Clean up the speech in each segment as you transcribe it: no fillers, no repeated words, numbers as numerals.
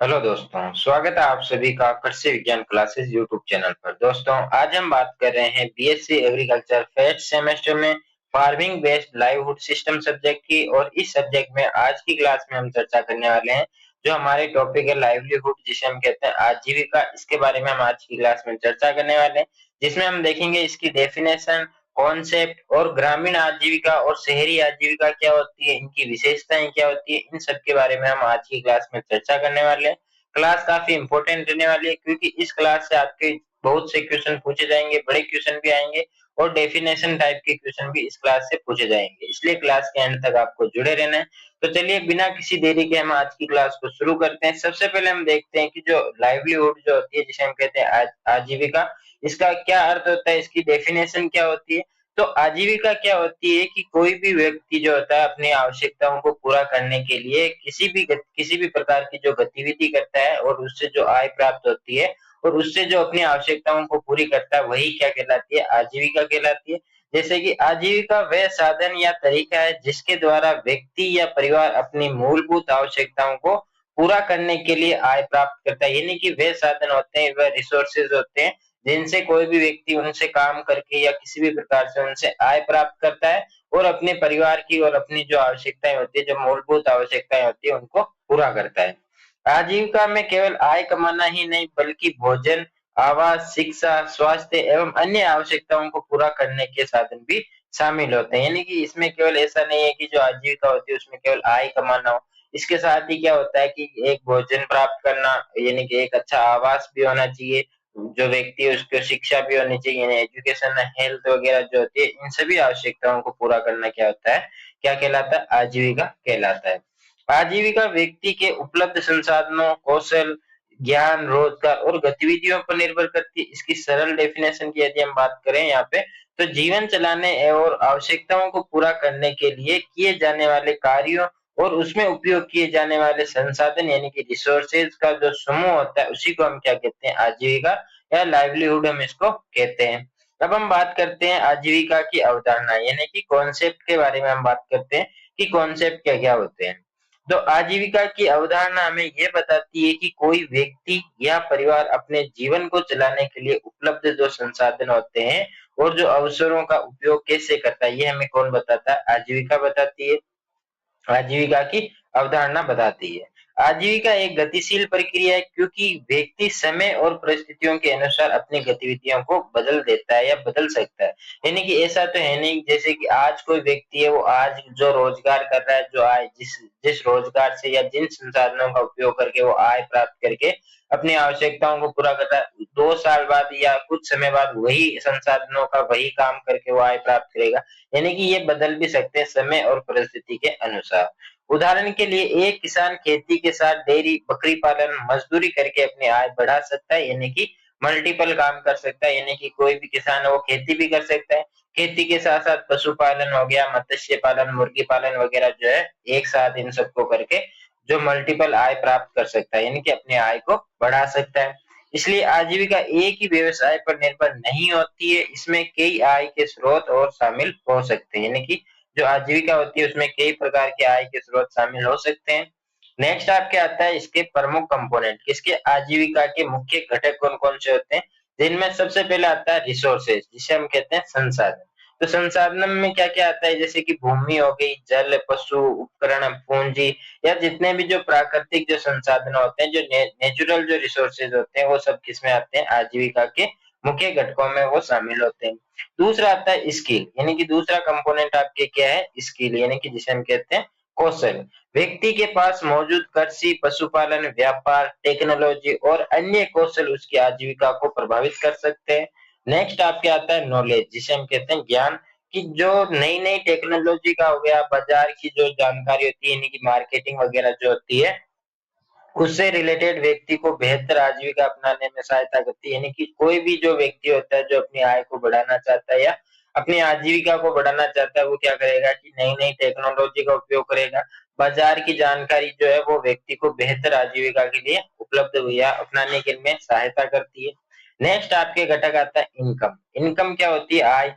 Hello दोस्तों, स्वागत है आप सभी का कृषि विज्ञान क्लासेस यूट्यूब चैनल पर। दोस्तों, आज हम बात कर रहे हैं बीएससी एग्रीकल्चर फर्स्ट सेमेस्टर में farming based livelihood system subject की। और इस सब्जेक्ट में आज की क्लास में हम चर्चा करने वाले हैं जो हमारे टॉपिक है लाइवलीहुड, जिसे हम कहते हैं आजीविका। इसके बारे में हम आज की क्लास में चर्चा करने वाले हैं, जिसमें हम देखेंगे इसकी डेफिनेशन, कॉन्सेप्ट और ग्रामीण आजीविका और शहरी आजीविका क्या होती है, इनकी विशेषताएं क्या होती है, इन सब के बारे में हम आज की क्लास में चर्चा करने वाले हैं। क्लास काफी इंपॉर्टेंट रहने वाली है क्योंकि इस क्लास से आपके बहुत से क्वेश्चन पूछे जाएंगे, बड़े क्वेश्चन भी आएंगे और डेफिनेशन टाइप के क्वेश्चन भी इस क्लास से पूछे जाएंगे, इसलिए क्लास के एंड तक आपको जुड़े रहना है। तो चलिए बिना किसी देरी के हम आज की क्लास को शुरू करते हैं। सबसे पहले हम देखते हैं कि जो लाइवलीहुड जो होती है, जिसे हम कहते हैं आजीविका, इसका क्या अर्थ होता है, इसकी डेफिनेशन क्या होती है। तो आजीविका क्या होती है कि कोई भी व्यक्ति जो होता है अपनी आवश्यकताओं को पूरा करने के लिए किसी भी प्रकार की जो गतिविधि करता है और उससे जो आय प्राप्त होती है और उससे जो अपनी आवश्यकताओं को पूरी करता है, वही क्या कहलाती है, आजीविका कहलाती है। जैसे कि आजीविका वह साधन या तरीका है जिसके द्वारा व्यक्ति या परिवार अपनी मूलभूत आवश्यकताओं को पूरा करने के लिए आय प्राप्त करता है। यानी कि वे साधन होते हैं, वह रिसोर्सेज होते हैं जिनसे कोई भी व्यक्ति उनसे काम करके या किसी भी प्रकार से उनसे आय प्राप्त करता है और अपने परिवार की और अपनी जो आवश्यकताएं होती है, जो मूलभूत आवश्यकताएं होती है, उनको पूरा करता है। आजीविका में केवल आय कमाना ही नहीं बल्कि भोजन, आवास, शिक्षा, स्वास्थ्य एवं अन्य आवश्यकताओं को पूरा करने के साधन भी शामिल होते हैं। यानी कि इसमें केवल ऐसा नहीं है कि जो आजीविका होती है उसमें केवल आय कमाना हो, इसके साथ ही क्या होता है कि एक भोजन प्राप्त करना, यानी कि एक अच्छा आवास भी होना चाहिए, जो व्यक्ति है उसको शिक्षा भी होनी चाहिए, यानी एजुकेशन, हेल्थ वगैरह जो होती है, इन सभी आवश्यकताओं को पूरा करना क्या होता है, क्या कहलाता है, आजीविका कहलाता है। आजीविका व्यक्ति के उपलब्ध संसाधनों, कौशल, ज्ञान, रोजगार और गतिविधियों पर निर्भर करती है। इसकी सरल डेफिनेशन की यदि हम बात करें यहाँ पे, तो जीवन चलाने और आवश्यकताओं को पूरा करने के लिए किए जाने वाले कार्यों और उसमें उपयोग किए जाने वाले संसाधन, यानी कि रिसोर्सेज का जो समूह होता है, उसी को हम क्या कहते हैं, आजीविका या लाइवलीहुड हम इसको कहते हैं। अब हम बात करते हैं आजीविका की अवधारणा, यानी कि कॉन्सेप्ट के बारे में हम बात करते हैं कि कॉन्सेप्ट क्या क्या होते हैं। तो आजीविका की अवधारणा हमें ये बताती है कि कोई व्यक्ति या परिवार अपने जीवन को चलाने के लिए उपलब्ध जो संसाधन होते हैं और जो अवसरों का उपयोग कैसे करता है, ये हमें कौन बताता है, आजीविका बताती है, आजीविका की अवधारणा बताती है। आजीविका एक गतिशील प्रक्रिया है क्योंकि व्यक्ति समय और परिस्थितियों के अनुसार अपनी गतिविधियों को बदल देता है या बदल सकता है। यानी कि ऐसा तो है नहीं जैसे कि आज कोई व्यक्ति है, वो आज जो रोजगार कर रहा है, जो आय जिस जिस रोजगार से या जिन संसाधनों का उपयोग करके वो आय प्राप्त करके अपनी आवश्यकताओं को पूरा कर रहा है, 2 साल बाद या कुछ समय बाद वही संसाधनों का वही काम करके वो आय प्राप्त करेगा। यानी कि ये बदल भी सकते हैं समय और परिस्थिति के अनुसार। उदाहरण के लिए एक किसान खेती के साथ डेयरी, बकरी पालन, मजदूरी करके अपनी आय बढ़ा सकता है, यानी कि मल्टीपल काम कर सकता है। यानी कि कोई भी किसान है वो खेती भी कर सकता है, खेती के साथ साथ पशुपालन हो गया, मत्स्य पालन, मुर्गी पालन वगैरह जो है, एक साथ इन सबको करके जो मल्टीपल आय प्राप्त कर सकता है, यानी कि अपनी आय को बढ़ा सकता है। इसलिए आजीविका एक ही व्यवसाय पर निर्भर नहीं होती है, इसमें कई आय के स्रोत और शामिल हो सकते हैं। यानी कि जो आजीविका होती है उसमें कई प्रकार के आय के स्रोत शामिल हो सकते हैं। नेक्स्ट आपके आता है इसके प्रमुख कंपोनेंट, इसके आजीविका के मुख्य घटक कौन कौन से होते हैं, जिनमें सबसे पहले आता है रिसोर्सेज, जिसे हम कहते हैं संसाधन। तो संसाधन में क्या क्या आता है, जैसे कि भूमि हो गई, जल, पशु, उपकरण, पूंजी या जितने भी जो प्राकृतिक जो संसाधन होते हैं, जो नेचुरल जो रिसोर्सेज होते हैं, वो सब किसमें आते हैं, आजीविका के मुख्य घटकों में वो शामिल होते हैं। दूसरा आता है स्किल, यानी कि दूसरा कंपोनेंट आपके क्या है, स्किल, यानी कि जिसे हम कहते हैं कौशल। व्यक्ति के पास मौजूद कृषि, पशुपालन, व्यापार, टेक्नोलॉजी और अन्य कौशल उसकी आजीविका को प्रभावित कर सकते हैं। नेक्स्ट आपके आता है नॉलेज, जिसे हम कहते हैं ज्ञान, कि जो नई नई टेक्नोलॉजी का हो गया, बाजार की जो जानकारी होती है, यानी कि मार्केटिंग वगैरह जो होती है, उससे रिलेटेड व्यक्ति को बेहतर आजीविका अपनाने में सहायता करती है। यानी कि कोई भी जो व्यक्ति होता है जो अपनी आय को बढ़ाना चाहता है या अपनी आजीविका को बढ़ाना चाहता है, वो क्या करेगा कि नई नई टेक्नोलॉजी का उपयोग करेगा। बाजार की जानकारी जो है वो व्यक्ति को बेहतर आजीविका के लिए उपलब्ध या अपनाने के लिए सहायता करती है। नेक्स्ट आपके घटक आता है इनकम। इनकम क्या होती है, आय।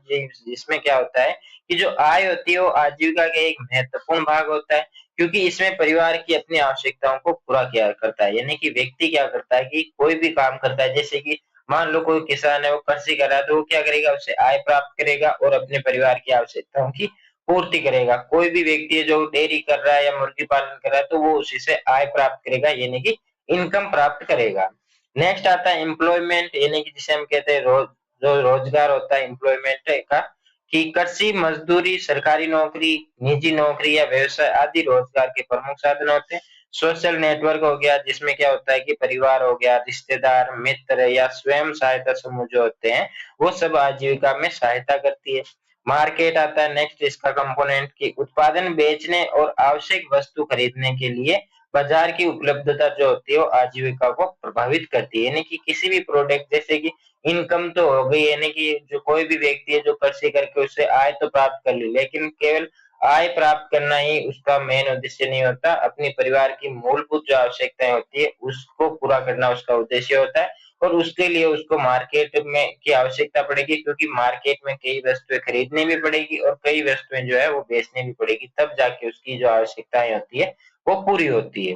इसमें क्या होता है कि जो आय होती है वो आजीविका का एक महत्वपूर्ण भाग होता है, क्योंकि इसमें परिवार की अपनी आवश्यकताओं को पूरा किया करता है। यानी कि व्यक्ति क्या करता है कि कोई भी काम करता है, जैसे कि मान लो कोई किसान है, वो कृषि कर रहा है, तो वो क्या करेगा, उससे आय प्राप्त करेगा और अपने परिवार की आवश्यकताओं की पूर्ति करेगा। कोई भी व्यक्ति है जो डेयरी कर रहा है या मुर्गी पालन कर रहा है, तो वो उसी से आय प्राप्त करेगा, यानी कि इनकम प्राप्त करेगा। नेक्स्ट आता है एम्प्लॉयमेंट, यानी कि जिसे हम कहते हैं जो रोजगार होता है एम्प्लॉयमेंट का, कि कृषि, मजदूरी, सरकारी नौकरी, निजी नौकरी या व्यवसाय आदि रोजगार के प्रमुख साधन होते हैं। सोशल नेटवर्क हो गया, जिसमें क्या होता है कि परिवार हो गया, रिश्तेदार, मित्र या स्वयं सहायता समूह जो होते हैं, वो सब आजीविका में सहायता करती है। मार्केट आता है नेक्स्ट इसका कंपोनेंट, की उत्पादन बेचने और आवश्यक वस्तु खरीदने के लिए बाजार की उपलब्धता जो होती है वो आजीविका को प्रभावित करती है। यानी कि किसी भी प्रोडक्ट, जैसे कि इनकम तो हो गई, यानी कि जो कोई भी व्यक्ति है जो कृषि करके उससे आय तो प्राप्त कर ली, लेकिन केवल आय प्राप्त करना ही उसका मेन उद्देश्य नहीं होता। अपने परिवार की मूलभूत जो आवश्यकताएं होती है उसको पूरा करना उसका उद्देश्य होता है, और उसके लिए उसको मार्केट में की आवश्यकता पड़ेगी, क्योंकि मार्केट में कई वस्तुएं खरीदनी भी पड़ेगी और कई वस्तुएं जो है वो बेचनी भी पड़ेगी, तब जाके उसकी जो आवश्यकताएं होती है वो पूरी होती है।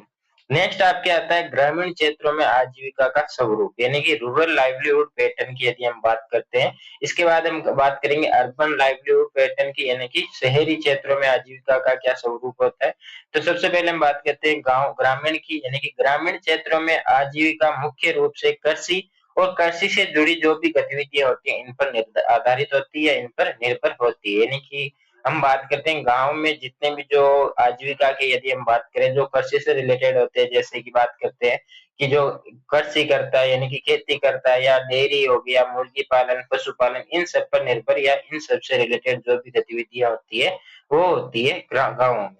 नेक्स्ट आपके आता है ग्रामीण क्षेत्रों में आजीविका का स्वरूप, यानी कि रूरल लाइवलीहुड पैटर्न की यदि हम बात करते हैं। इसके बाद हम बात करेंगे अर्बन लाइवलीहुड पैटर्न की, यानी कि शहरी क्षेत्रों में आजीविका का क्या स्वरूप होता है। तो सबसे पहले हम बात करते हैं गांव ग्रामीण की, यानी कि ग्रामीण क्षेत्रों में आजीविका मुख्य रूप से कृषि और कृषि से जुड़ी जो भी गतिविधियां होती है इन पर आधारित होती है, इन पर निर्भर होती है। यानी कि हम बात करते हैं गांव में जितने भी जो आजीविका के, यदि हम बात करें जो कृषि से रिलेटेड होते हैं, जैसे कि बात करते हैं कि जो कृषि करता है यानी कि खेती करता है, या डेयरी हो गया, मुर्गी पालन, पशुपालन, इन सब पर निर्भर या इन सब से रिलेटेड जो भी गतिविधियां होती है वो होती है गाँवों में।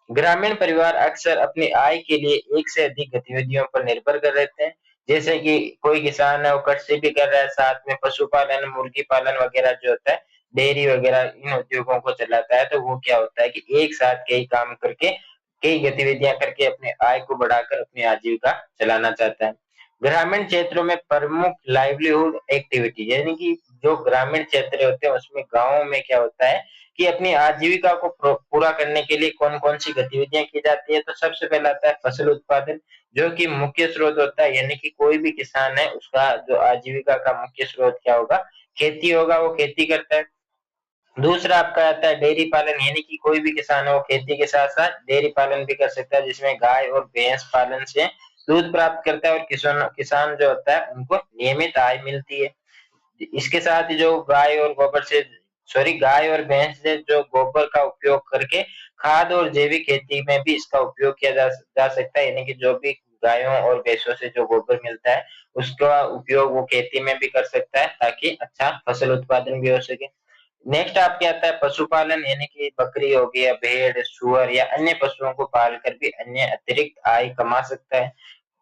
ग्रामीण परिवार अक्सर अपनी आय के लिए एक से अधिक गतिविधियों पर निर्भर कर रहते हैं। जैसे कि कोई किसान है वो कृषि भी कर रहा है, साथ में पशुपालन, मुर्गी पालन वगैरह जो होता है, डेयरी वगैरह, इन उद्योगों को चलाता है, तो वो क्या होता है कि एक साथ कई काम करके, कई गतिविधियां करके अपने आय को बढ़ाकर अपनी आजीविका चलाना चाहता है। ग्रामीण क्षेत्रों में प्रमुख लाइवलीहुड एक्टिविटी, यानी कि जो ग्रामीण क्षेत्र होते हैं उसमें गाँव में क्या होता है कि अपनी आजीविका को पूरा करने के लिए कौन-कौन सी गतिविधियां की जाती है। तो सबसे पहला आता है फसल उत्पादन, जो कि मुख्य स्रोत होता है, यानी कि कोई भी किसान है उसका जो आजीविका का मुख्य स्रोत क्या होगा, खेती होगा, वो खेती करता है। दूसरा आपका आता है डेयरी पालन, यानी कि कोई भी किसान है वो खेती के साथ-साथ डेयरी पालन भी कर सकता है, जिसमें गाय और भैंस पालन से दूध प्राप्त करता है और किसान किसान जो होता है उनको नियमित आय मिलती है। इसके साथ ही जो गाय और भैंस से जो गोबर का उपयोग करके खाद और जैविक खेती में भी इसका उपयोग किया जा सकता है, यानी कि जो भी गायों और भैंसों से जो गोबर मिलता है उसका उपयोग वो खेती में भी कर सकता है, ताकि अच्छा फसल उत्पादन भी हो सके। नेक्स्ट आपके आता है पशुपालन, यानी कि बकरी हो गई या भेड़, सुअर या अन्य पशुओं को पालकर भी अन्य अतिरिक्त आय कमा सकता है।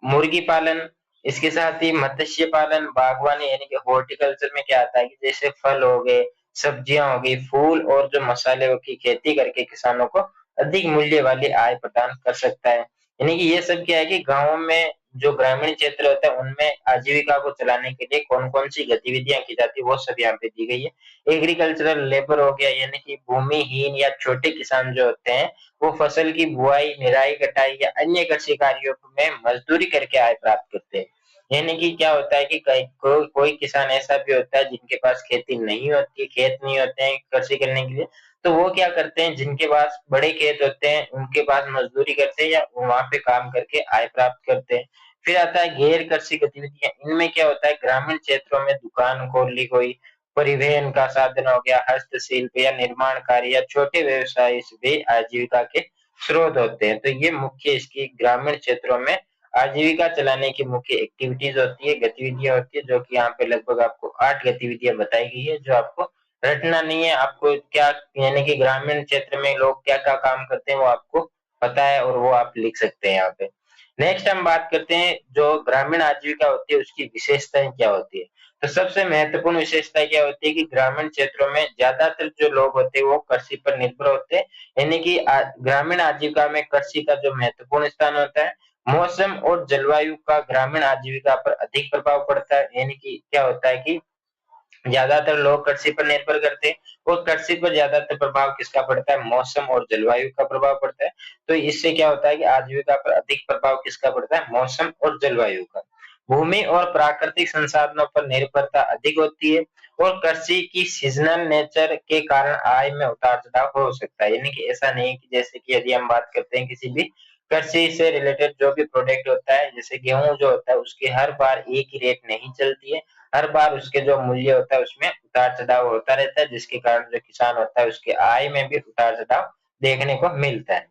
मुर्गी पालन, इसके साथ ही मत्स्य पालन, बागवानी, यानी कि हॉर्टिकल्चर में क्या आता है कि जैसे फल हो गए, सब्जियां हो गई, फूल और जो मसाले की खेती करके किसानों को अधिक मूल्य वाली आय प्रदान कर सकता है। यानी कि ये सब क्या है कि गाँव में जो ग्रामीण क्षेत्र होता है उनमें आजीविका को चलाने के लिए कौन-कौन सी गतिविधियां की जाती है वो सब यहाँ पे दी गई है। एग्रीकल्चरल लेबर हो गया, यानी कि भूमिहीन या छोटे किसान जो होते हैं वो फसल की बुआई, निराई, कटाई या अन्य कृषि कार्यों में मजदूरी करके आय प्राप्त करते हैं। यानी कि क्या होता है कि कोई किसान ऐसा भी होता है जिनके पास खेती नहीं होती, खेत नहीं होते हैं कृषि करने के लिए, तो वो क्या करते हैं, जिनके पास बड़े खेत होते हैं उनके पास मजदूरी करते हैं या वहां पे काम करके आय प्राप्त करते हैं। फिर आता है गैर कृषि गतिविधियां, इनमें क्या होता है ग्रामीण क्षेत्रों में दुकान खोल ली कोई, परिवहन का साधन हो गया, हस्तशिल्प या निर्माण कार्य या छोटे व्यवसाय से भी आजीविका के स्रोत होते हैं। तो ये मुख्य इसकी ग्रामीण क्षेत्रों में आजीविका चलाने की मुख्य एक्टिविटीज होती है, गतिविधियां होती है, जो कि यहाँ पे लगभग आपको 8 गतिविधियां बताई गई है, जो आपको रटना नहीं है। आपको क्या, यानी कि ग्रामीण क्षेत्र में लोग क्या-क्या काम करते हैं वो आपको पता है और वो आप लिख सकते हैं यहाँ पे। नेक्स्ट हम बात करते हैं जो ग्रामीण आजीविका होती है उसकी विशेषताएं क्या होती है। तो सबसे महत्वपूर्ण विशेषता क्या होती है कि ग्रामीण क्षेत्रों में ज्यादातर जो लोग होते हैं वो कृषि पर निर्भर होते हैं, यानी कि ग्रामीण आजीविका में कृषि का जो महत्वपूर्ण स्थान होता है। मौसम और जलवायु का ग्रामीण आजीविका पर अधिक प्रभाव पड़ता है, यानी कि क्या होता है कि ज्यादातर लोग कृषि पर निर्भर करते हैं और कृषि पर ज्यादातर प्रभाव किसका पड़ता है? मौसम और जलवायु का प्रभाव पड़ता है। तो इससे क्या होता है कि आजीविका पर अधिक प्रभाव किसका पड़ता है? मौसम और जलवायु का। भूमि और प्राकृतिक संसाधनों पर निर्भरता अधिक होती है और कृषि की सीजनल नेचर के कारण आय में उतार चढ़ाव हो सकता है। यानी कि ऐसा नहीं है कि जैसे कि यदि हम बात करते हैं किसी भी कृषि से रिलेटेड जो भी प्रोडक्ट होता है, जैसे गेहूं जो होता है उसकी हर बार एक ही रेट नहीं चलती है। हर बार उसके जो मूल्य होता है उसमें उतार चढ़ाव होता रहता है, जिसके कारण जो किसान होता है उसकी आय में भी उतार चढ़ाव देखने को मिलता है।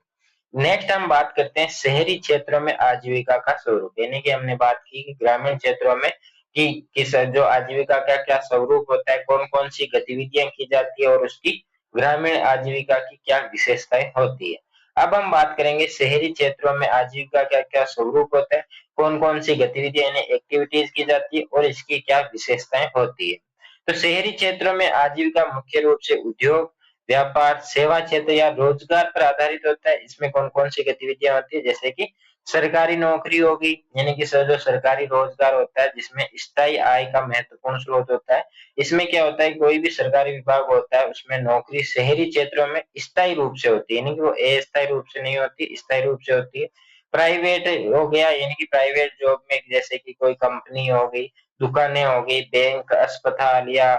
नेक्स्ट हम बात करते हैं शहरी क्षेत्रों में आजीविका का स्वरूप। यानी कि हमने बात की कि ग्रामीण क्षेत्रों में कि किस जो आजीविका का क्या स्वरूप होता है, कौन कौन सी गतिविधियां की जाती है और उसकी ग्रामीण आजीविका की क्या विशेषताएं होती है। अब हम बात करेंगे शहरी क्षेत्रों में आजीविका का क्या स्वरूप होता है, कौन कौन सी गतिविधियां यानी एक्टिविटीज की जाती है और इसकी क्या विशेषताएं होती है। तो शहरी क्षेत्रों में आजीविका मुख्य रूप से उद्योग, व्यापार, सेवा क्षेत्र या रोजगार पर आधारित होता है। इसमें कौन कौन सी गतिविधियां होती है? जैसे कि सरकारी नौकरी होगी, यानी कि सर जो सरकारी रोजगार होता है जिसमें स्थायी आय का महत्वपूर्ण स्रोत होता है। इसमें क्या होता है, कोई भी सरकारी विभाग होता है उसमें नौकरी शहरी क्षेत्रों में स्थायी रूप से होती है, यानी कि वो अस्थायी रूप से नहीं होती, स्थायी रूप से होती है। प्राइवेट हो गया, यानी कि प्राइवेट जॉब में जैसे कि कोई कंपनी हो गई, दुकानें हो गई, बैंक, अस्पताल या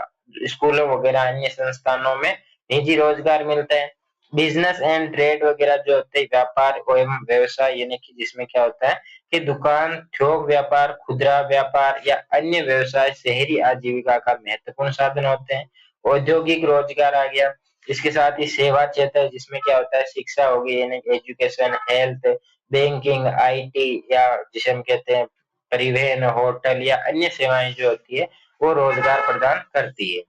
स्कूलों वगैरह अन्य संस्थानों में निजी रोजगार मिलता है। बिजनेस एंड ट्रेड वगैरह जो होते हैं, व्यापार एवं व्यवसाय, यानी कि जिसमें क्या होता है कि दुकान, थोक व्यापार, खुदरा व्यापार या अन्य व्यवसाय शहरी आजीविका का महत्वपूर्ण साधन होते हैं। औद्योगिक रोजगार आ गया, इसके साथ ही सेवा क्षेत्र जिसमें क्या होता है, शिक्षा होगी यानी एजुकेशन, हेल्थ, बैंकिंग, आईटी या जिसे हम कहते हैं परिवहन, होटल या अन्य सेवाएं जो होती है वो रोजगार प्रदान करती है।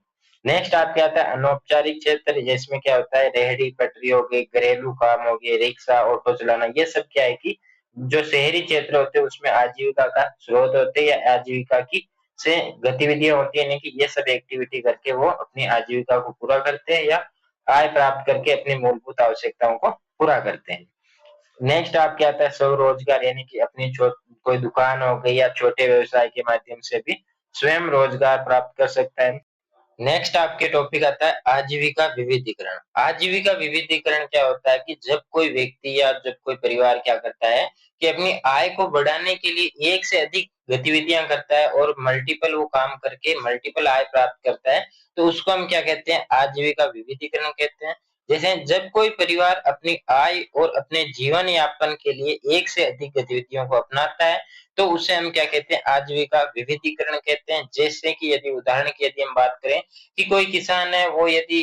नेक्स्ट आपके आता है अनौपचारिक क्षेत्र, जिसमें क्या होता है रेहड़ी पटरी हो गई, घरेलू काम हो गए, रिक्शा, ऑटो चलाना, ये सब क्या है कि जो शहरी क्षेत्र होते हैं उसमें आजीविका का स्रोत होते हैं या आजीविका की से गतिविधियां होती है, यानी कि ये सब एक्टिविटी करके वो अपनी आजीविका को पूरा करते हैं या आय प्राप्त करके अपनी मूलभूत आवश्यकताओं को पूरा करते हैं। नेक्स्ट आपके आता है स्वरोजगार, यानी कि अपनी कोई दुकान हो गई या छोटे व्यवसाय के माध्यम से भी स्वयं रोजगार प्राप्त कर सकता है। नेक्स्ट आपके टॉपिक आता है आजीविका विविधीकरण। आजीविका विविधीकरण क्या होता है कि जब कोई व्यक्ति या जब कोई परिवार क्या करता है कि अपनी आय को बढ़ाने के लिए एक से अधिक गतिविधियां करता है और मल्टीपल वो काम करके मल्टीपल आय प्राप्त करता है, तो उसको हम क्या कहते हैं? आजीविका विविधीकरण कहते हैं। जैसे जब कोई परिवार अपनी आय और अपने जीवन यापन के लिए एक से अधिक गतिविधियों को अपनाता है तो उसे हम क्या कहते हैं? आजीविका विविधीकरण कहते हैं। जैसे कि यदि उदाहरण की यदि हम बात करें कि कोई किसान है वो यदि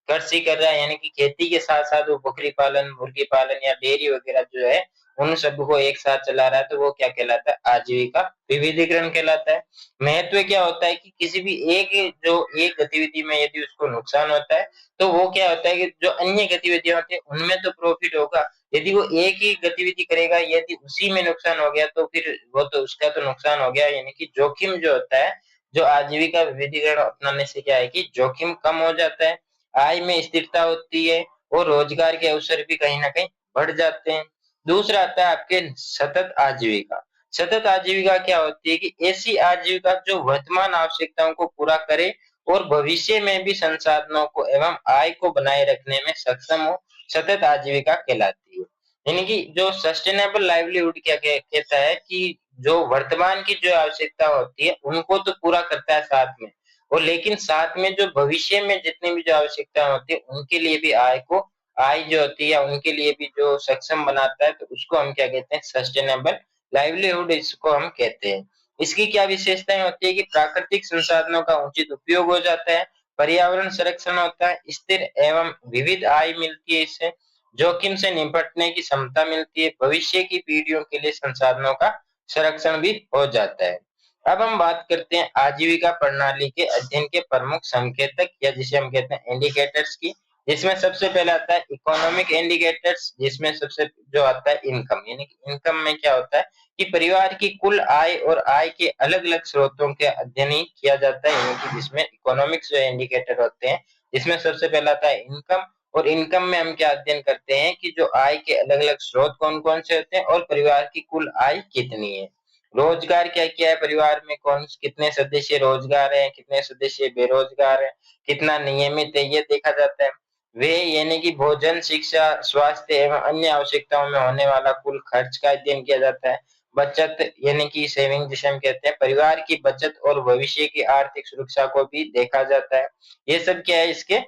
कृषि कर रहा है, यानी कि खेती के साथ साथ वो बकरी पालन, मुर्गी पालन या डेयरी वगैरह जो है उन सबको एक साथ चला रहा है, तो वो क्या कहलाता है? आजीविका विविधीकरण कहलाता है। महत्व क्या होता है कि किसी भी एक गतिविधि में यदि उसको नुकसान होता है तो वो क्या होता है कि जो अन्य गतिविधियां होती है उनमें तो प्रॉफिट होगा। यदि वो एक ही गतिविधि करेगा, यदि उसी में नुकसान हो गया तो फिर वो तो उसका तो नुकसान हो गया। यानी कि जोखिम जो होता है, जो आजीविका विविधीकरण अपनाने से क्या है कि जोखिम कम हो जाता है, आय में स्थिरता होती है और रोजगार के अवसर भी कहीं ना कहीं बढ़ जाते हैं। दूसरा आता है आपके सतत आजीविका। सतत आजीविका क्या होती है कि ऐसी आजीविका जो वर्तमान आवश्यकताओं को पूरा करे और भविष्य में भी संसाधनों को एवं आय को बनाए रखने में सक्षम हो, सतत आजीविका कहलाती है। यानी कि जो सस्टेनेबल लाइवलीहुड क्या कहता है कि जो वर्तमान की जो आवश्यकता होती है उनको तो पूरा करता है साथ में, और लेकिन साथ में जो भविष्य में जितनी भी जो आवश्यकता होती है उनके लिए भी आय जो होती है उनके लिए भी जो सक्षम बनाता है, तो उसको हम क्या कहते हैं? सस्टेनेबल लाइवलीहुड इसको हम कहते हैं। इसकी क्या विशेषताएं होती है कि प्राकृतिक संसाधनों का उचित उपयोग हो जाता है, पर्यावरण संरक्षण होता है, स्थिर एवं विविध आय मिलती है इससे, जोखिम से निपटने की क्षमता मिलती है, भविष्य की पीढ़ियों के लिए संसाधनों का संरक्षण भी हो जाता है। अब हम बात करते हैं आजीविका प्रणाली के अध्ययन के प्रमुख संकेतक या जिसे हम कहते हैं इंडिकेटर्स की, जिसमें सबसे पहले आता है इकोनॉमिक इंडिकेटर्स, जिसमें सबसे जो आता है इनकम, यानी कि इनकम में क्या होता है कि परिवार की कुल आय और आय के अलग अलग स्रोतों के अध्ययन ही किया जाता है, यानी कि जिसमें इकोनॉमिक्स जो इंडिकेटर होते हैं, जिसमें सबसे पहला आता है इनकम। और इनकम में हम क्या अध्ययन करते हैं कि जो आय के अलग अलग स्रोत कौन कौन से होते हैं और परिवार की कुल आय कितनी है। रोजगार क्या क्या है, परिवार में कौन कितने सदस्य रोजगार है, कितने सदस्य बेरोजगार है, कितना नियमित है, ये देखा जाता है। वे यानी कि भोजन, शिक्षा, स्वास्थ्य एवं अन्य आवश्यकताओं में होने वाला कुल खर्च का अध्ययन किया जाता है। बचत यानी कि सेविंग जिसे हम कहते हैं, परिवार की बचत और भविष्य की आर्थिक सुरक्षा को भी देखा जाता है। ये सब क्या है, इसके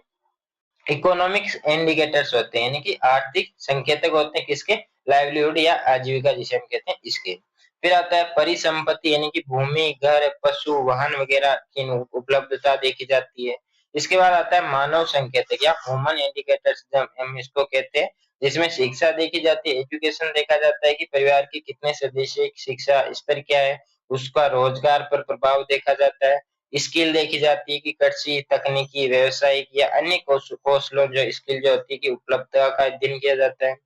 इकोनॉमिक्स इंडिकेटर्स होते हैं, यानी कि आर्थिक संकेतक होते हैं किसके, लाइवलीहुड या आजीविका जिसे हम कहते हैं इसके। फिर आता है परिसंपत्ति, यानी कि भूमि, घर, पशु, वाहन वगैरह की उपलब्धता देखी जाती है। इसके बाद आता है मानव संकेतक या ह्यूमन इंडिकेटर्स, जब हम इसको कहते हैं, जिसमें शिक्षा देखी जाती है, एजुकेशन देखा जाता है कि परिवार के कितने सदस्य शिक्षा स्तर क्या है, उसका रोजगार पर प्रभाव देखा जाता है। स्किल देखी जाती है कि कृषि, तकनीकी, व्यावसायिक या अन्य कौशलों जो स्किल जो होती है की उपलब्धता का अध्ययन किया जाता है।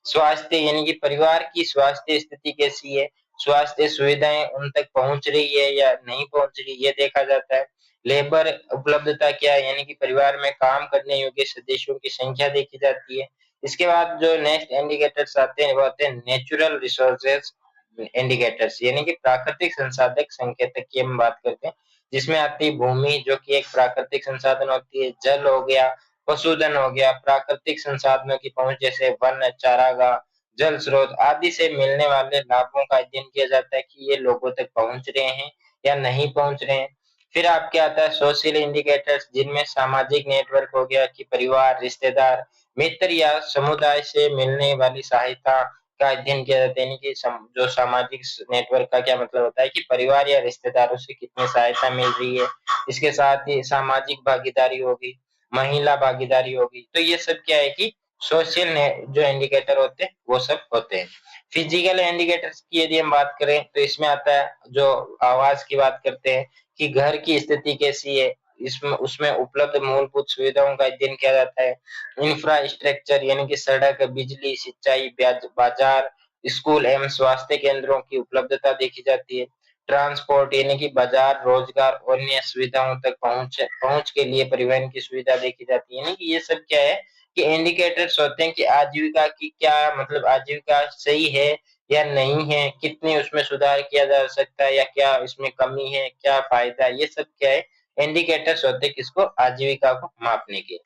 स्वास्थ्य यानी कि परिवार की स्वास्थ्य स्थिति कैसी है, स्वास्थ्य सुविधाएं उन तक पहुंच रही है या नहीं पहुंच रही, ये देखा जाता है। लेबर उपलब्धता क्या है, यानी कि परिवार में काम करने योग्य सदस्यों की संख्या देखी जाती है। इसके बाद जो नेक्स्ट इंडिकेटर्स आते हैं वो आते हैं नेचुरल रिसोर्सेज इंडिकेटर्स, यानी कि प्राकृतिक संसाधक संकेतक की हम बात करते हैं, जिसमें आती है भूमि जो कि एक प्राकृतिक संसाधन होती है, जल हो गया, पशुधन हो गया, प्राकृतिक संसाधनों की पहुंच जैसे वन, चारागाह, जल स्रोत आदि से मिलने वाले लाभों का अध्ययन किया जाता है कि ये लोगों तक पहुंच रहे हैं या नहीं पहुंच रहे हैं। फिर आपके आता है सोशल इंडिकेटर्स, जिनमें सामाजिक नेटवर्क हो गया कि परिवार, रिश्तेदार, मित्र या समुदाय से मिलने वाली सहायता का अध्ययन किया जाता है, यानी कि जो सामाजिक नेटवर्क का क्या मतलब होता है कि परिवार या रिश्तेदारों से कितनी सहायता मिल रही है। इसके साथ ही सामाजिक भागीदारी होगी, महिला भागीदारी होगी, तो ये सब क्या है कि सोशल जो इंडिकेटर होते हैं वो सब होते हैं। फिजिकल इंडिकेटर्स की यदि हम बात करें तो इसमें आता है जो आवास की बात करते हैं कि घर की स्थिति कैसी है, इसमें उसमें उपलब्ध मूलभूत सुविधाओं का अध्ययन किया जाता है। इंफ्रास्ट्रक्चर यानी कि सड़क, बिजली, सिंचाई, बाजार, स्कूल एवं स्वास्थ्य केंद्रों की उपलब्धता देखी जाती है। ट्रांसपोर्ट यानी कि बाजार, रोजगार और अन्य सुविधाओं तक पहुंच पहुंच के लिए परिवहन की सुविधा देखी जाती है। यानी कि ये सब क्या है कि इंडिकेटर्स होते हैं कि आजीविका की क्या मतलब आजीविका सही है या नहीं है, कितनी उसमें सुधार किया जा सकता है या क्या इसमें कमी है, क्या फायदा है, ये सब क्या है इंडिकेटर्स होते हैं किसको, आजीविका को मापने के।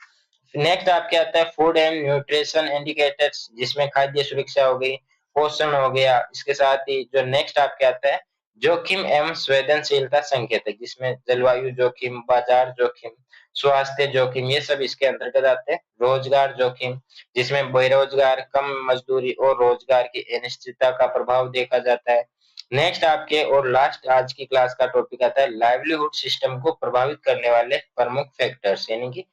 नेक्स्ट आपके आता है फूड एंड न्यूट्रिशन इंडिकेटर्स, जिसमें खाद्य सुरक्षा हो गई, पोषण हो गया। इसके साथ ही जो नेक्स्ट आपके आता है जोखिम एवं संवेदनशीलता संकेतक, जिसमें जलवायु जोखिम, बाजार जोखिम, स्वास्थ्य जोखिम, ये सब इसके अंतर्गत आते हैं। रोजगार जोखिम, जिसमें बेरोजगार, कम मजदूरी और रोजगार की अनिश्चितता का प्रभाव देखा जाता है। नेक्स्ट आपके और लास्ट आज की क्लास का टॉपिक आता है लाइवलीहुड सिस्टम को प्रभावित करने वाले प्रमुख फैक्टर्स, यानी कि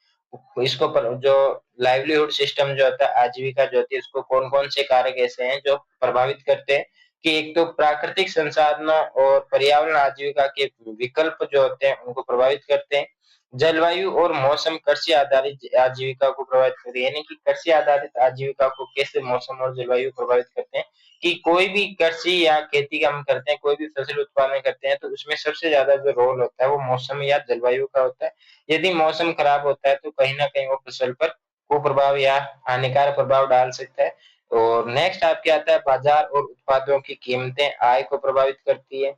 इसको जो लाइवलीहुड सिस्टम जो होता है, आजीविका जो होती है, उसको कौन कौन से कारक ऐसे हैं जो प्रभावित करते हैं कि एक तो प्राकृतिक संसाधनों और पर्यावरण आजीविका के विकल्प जो होते हैं उनको प्रभावित करते हैं। जलवायु और मौसम कृषि आधारित आजीविका को प्रभावित करते हैं, यानी कि कृषि आधारित आजीविका को कैसे मौसम और जलवायु प्रभावित करते हैं कि कोई भी कृषि या खेती हम करते हैं, कोई भी फसल उत्पादन करते हैं, तो उसमें सबसे ज्यादा जो रोल होता है वो मौसम या जलवायु का होता है। यदि मौसम खराब होता है तो कहीं ना कहीं वो फसल पर कुप्रभाव या हानिकारक प्रभाव डाल सकता है। और नेक्स्ट आपके आता है बाजार और उत्पादों की कीमतें आय को प्रभावित करती है।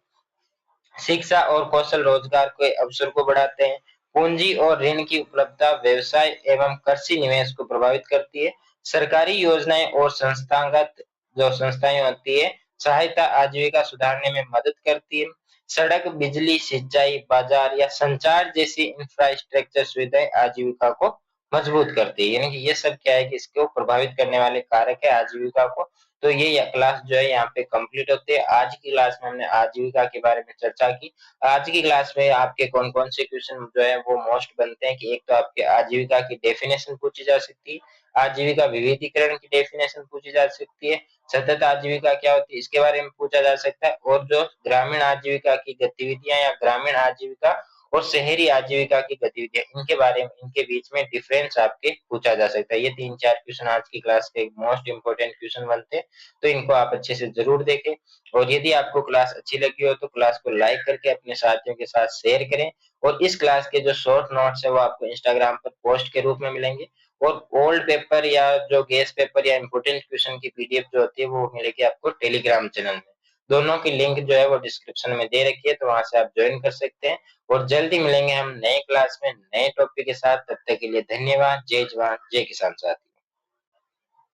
शिक्षा और कौशल रोजगार के अवसर को बढ़ाते हैं। पूंजी और ऋण की उपलब्धता व्यवसाय एवं कृषि निवेश को प्रभावित करती है। सरकारी योजनाएं और संस्थागत जो संस्थाएं होती है, सहायता आजीविका सुधारने में मदद करती है। सड़क, बिजली, सिंचाई, बाजार या संचार जैसी इंफ्रास्ट्रक्चर सुविधाएं आजीविका को मजबूत करती है, यानी कि ये सब क्या है कि इसको प्रभावित करने वाले कारक है आजीविका को। तो ये क्लास जो है यहाँ पे कंप्लीट होती है। आज की क्लास में हमने आजीविका के बारे में चर्चा की। आज की क्लास में आपके कौन-कौन से क्वेश्चन जो है वो मोस्ट बनते हैं कि एक तो आपके आजीविका की डेफिनेशन पूछी जा सकती है, आजीविका विविधीकरण की डेफिनेशन पूछी जा सकती है, सतत आजीविका क्या होती है इसके बारे में पूछा जा सकता है, और जो ग्रामीण आजीविका की गतिविधियां या ग्रामीण आजीविका और शहरी आजीविका की गतिविधियां, इनके बारे में इनके बीच में डिफरेंस आपके पूछा जा सकता है। ये 3-4 क्वेश्चन आज की क्लास के मोस्ट इंपोर्टेंट क्वेश्चन बनते हैं, तो इनको आप अच्छे से जरूर देखें। और यदि आपको क्लास अच्छी लगी हो तो क्लास को लाइक करके अपने साथियों के साथ शेयर करें। और इस क्लास के जो शॉर्ट नोट्स है वो आपको इंस्टाग्राम पर पोस्ट के रूप में मिलेंगे, और ओल्ड पेपर या जो गेस पेपर या इंपोर्टेंट क्वेश्चन की पीडीएफ जो होती है वो मिलेगी आपको टेलीग्राम चैनल में। दोनों की लिंक जो है वो डिस्क्रिप्शन में दे रखी है, तो वहां से आप ज्वाइन कर सकते हैं। और जल्दी मिलेंगे हम नए क्लास में नए टॉपिक के साथ। तब तक के लिए धन्यवाद। जय जवान जय किसान साथी।